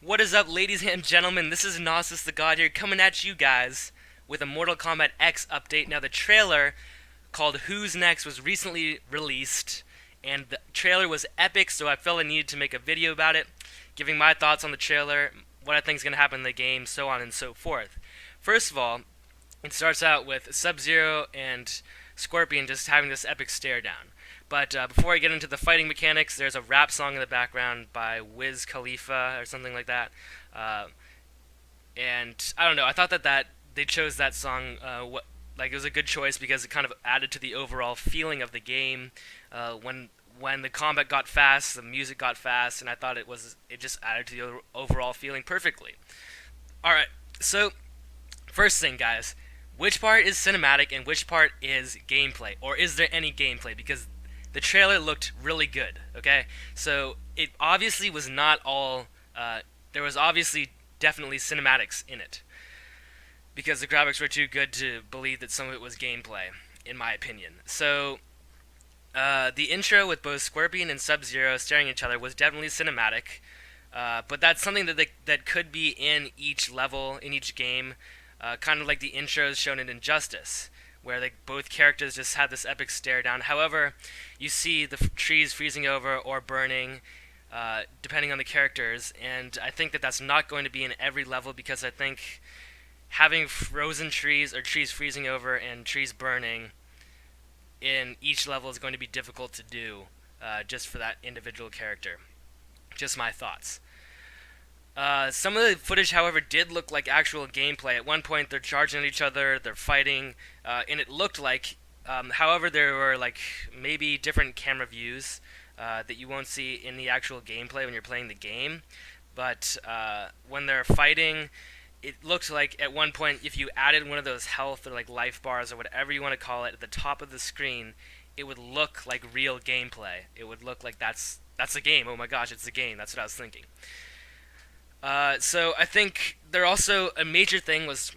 What is up, ladies and gentlemen? This is Gnosis the God here, coming at you guys with a Mortal Kombat X update. Now, the trailer called Who's Next was recently released, and the trailer was epic, so I felt I needed to make a video about it, giving my thoughts on the trailer, what I think is going to happen in the game, so on and so forth. First of all, it starts out with Sub-Zero and Scorpion just having this epic stare down. But before I get into the fighting mechanics, there's a rap song in the background by Wiz Khalifa or something like that. Uh, and I don't know, I thought that they chose that song, like it was a good choice because it kind of added to the overall feeling of the game. When the combat got fast, the music got fast, and I thought it just added to the overall feeling perfectly. All right, so first thing, guys, which part is cinematic and which part is gameplay, or is there any gameplay? Because the trailer looked really good. Okay, so it obviously was not all. There was obviously definitely cinematics in it because the graphics were too good to believe that some of it was gameplay, in my opinion. So the intro with both Scorpion and Sub-Zero staring at each other was definitely cinematic, but that's something that could be in each level, in each game, kind of like the intros shown in Injustice, where both characters just had this epic stare down. However, you see the trees freezing over or burning, depending on the characters, and I think that that's not going to be in every level because I think having frozen trees or trees freezing over and trees burning in each level is going to be difficult to do, just for that individual character. Just my thoughts. Some of the footage, however, did look like actual gameplay. At one point, they're charging at each other, they're fighting, and it looked like, however, there were like maybe different camera views that you won't see in the actual gameplay when you're playing the game. But when they're fighting, it looked like at one point, if you added one of those health or like life bars or whatever you want to call it at the top of the screen, it would look like real gameplay. It would look like that's a game. Oh my gosh, it's a game. That's what I was thinking. So I think they're also a major thing was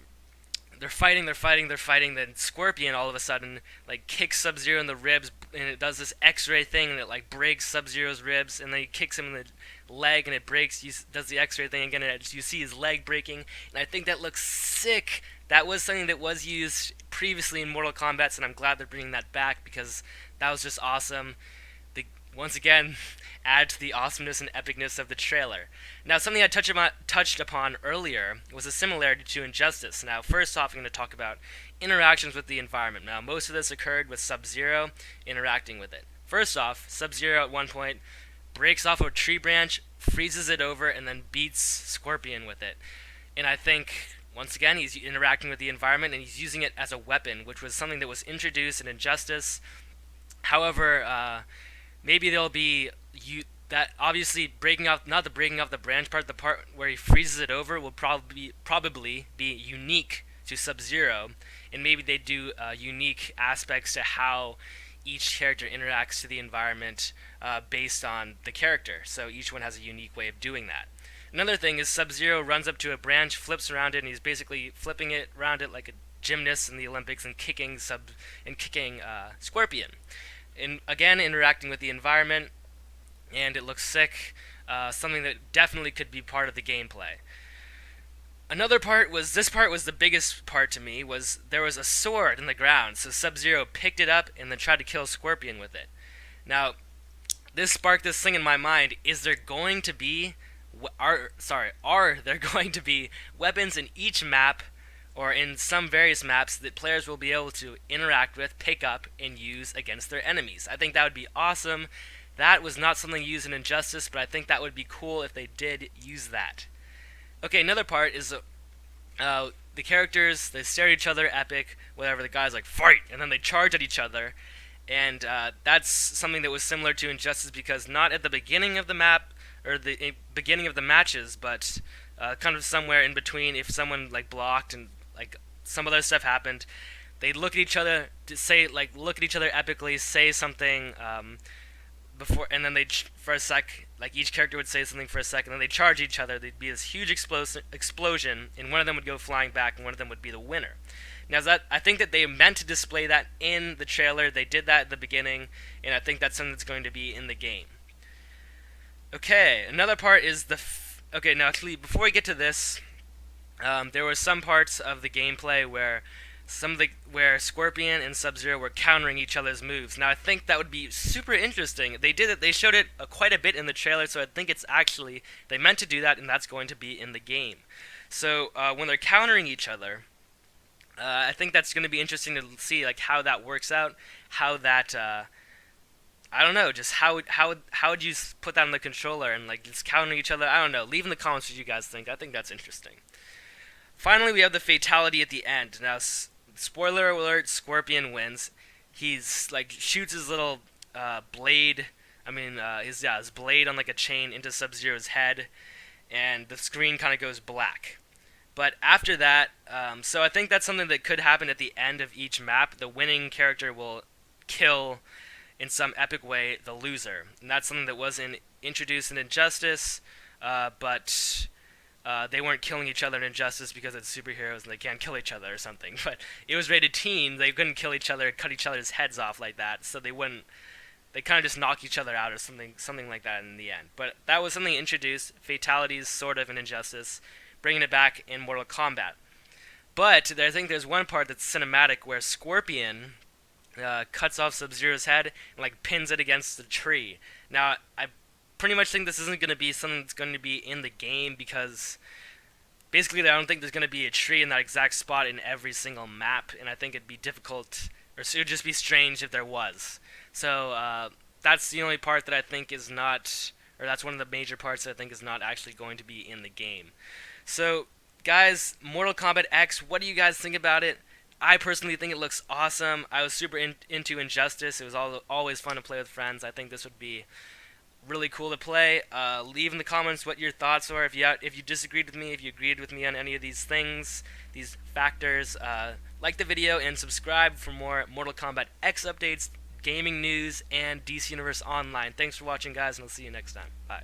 they're fighting, then Scorpion all of a sudden like kicks Sub-Zero in the ribs, and it does this X-ray thing, and it like breaks Sub-Zero's ribs, and then he kicks him in the leg, and it breaks. Does the X-ray thing again, and you see his leg breaking, and I think that looks sick. That was something that was used previously in Mortal Kombat, and I'm glad they're bringing that back because that was just awesome. Once again, add to the awesomeness and epicness of the trailer. Now, something I touched upon earlier was a similarity to Injustice. Now, first off, I'm going to talk about interactions with the environment. Now, most of this occurred with Sub-Zero interacting with it. First off, Sub-Zero at one point breaks off a tree branch, freezes it over, and then beats Scorpion with it. And I think, once again, he's interacting with the environment, and he's using it as a weapon, which was something that was introduced in Injustice. However, maybe there'll be that obviously not the breaking off the branch part, the part where he freezes it over will probably be unique to Sub-Zero, and maybe they do unique aspects to how each character interacts to the environment based on the character. So each one has a unique way of doing that. Another thing is Sub-Zero runs up to a branch, flips around it, and he's basically flipping it around it like a gymnast in the Olympics and kicking Scorpion. And again, interacting with the environment, and it looks sick. Something that definitely could be part of the gameplay. Another part was, this part was the biggest part to me, was there was a sword in the ground, so Sub-Zero picked it up and then tried to kill Scorpion with it. Now, this sparked this thing in my mind: is there going to be, are there going to be weapons in each map, or in some various maps that players will be able to interact with, pick up, and use against their enemies? I think that would be awesome. That was not something used in Injustice, but I think that would be cool if they did use that. Okay, another part is the characters, they stare at each other, epic, whatever, the guy's like, fight! And then they charge at each other. And that's something that was similar to Injustice, because not at the beginning of the map, or the beginning of the matches, but kind of somewhere in between, if someone like blocked and like some other stuff happened, they'd look at each other to say, like, look at each other epically, say something before, and then for a sec, like each character would say something for a second, and then they'd charge each other. There'd be this huge explosion, and one of them would go flying back, and one of them would be the winner. Now, I think that they meant to display that in the trailer. They did that at the beginning, and I think that's something that's going to be in the game. Okay, another part is Okay, now actually, before we get to this, there were some parts of the gameplay where where Scorpion and Sub-Zero were countering each other's moves. Now I think that would be super interesting. They did it. They showed it quite a bit in the trailer, so I think it's actually they meant to do that, and that's going to be in the game. So when they're countering each other, I think that's going to be interesting to see like how that works out, how that I don't know, just how would you put that on the controller and like just countering each other? I don't know. Leave in the comments what you guys think. I think that's interesting. Finally, we have the fatality at the end. Now, spoiler alert: Scorpion wins. He's like shoots his little blade. I mean, his blade on like a chain into Sub-Zero's head, and the screen kind of goes black. But after that, so I think that's something that could happen at the end of each map. The winning character will kill, in some epic way, the loser, and that's something that wasn't introduced in Injustice, but they weren't killing each other in Injustice because it's superheroes and they can't kill each other or something. But it was rated teen; they couldn't kill each other, cut each other's heads off like that, so they wouldn't. They kind of just knock each other out or something like that in the end. But that was something introduced. Fatalities, sort of, in Injustice, bringing it back in Mortal Kombat. But I think there's one part that's cinematic where Scorpion cuts off Sub-Zero's head and like pins it against the tree. Now, I pretty much think this isn't going to be something that's going to be in the game because basically I don't think there's going to be a tree in that exact spot in every single map, and I think it'd be difficult, or it would just be strange if there was. So that's the only part that I think is not, or that's one of the major parts that I think is not actually going to be in the game. So, guys, Mortal Kombat X, what do you guys think about it? I personally think it looks awesome. I was super into Injustice. It was always fun to play with friends. I think this would be really cool to play. Leave in the comments what your thoughts are. If you disagreed with me, if you agreed with me on any of these things, these factors, like the video and subscribe for more Mortal Kombat X updates, gaming news, and DC Universe Online. Thanks for watching, guys, and I'll see you next time. Bye.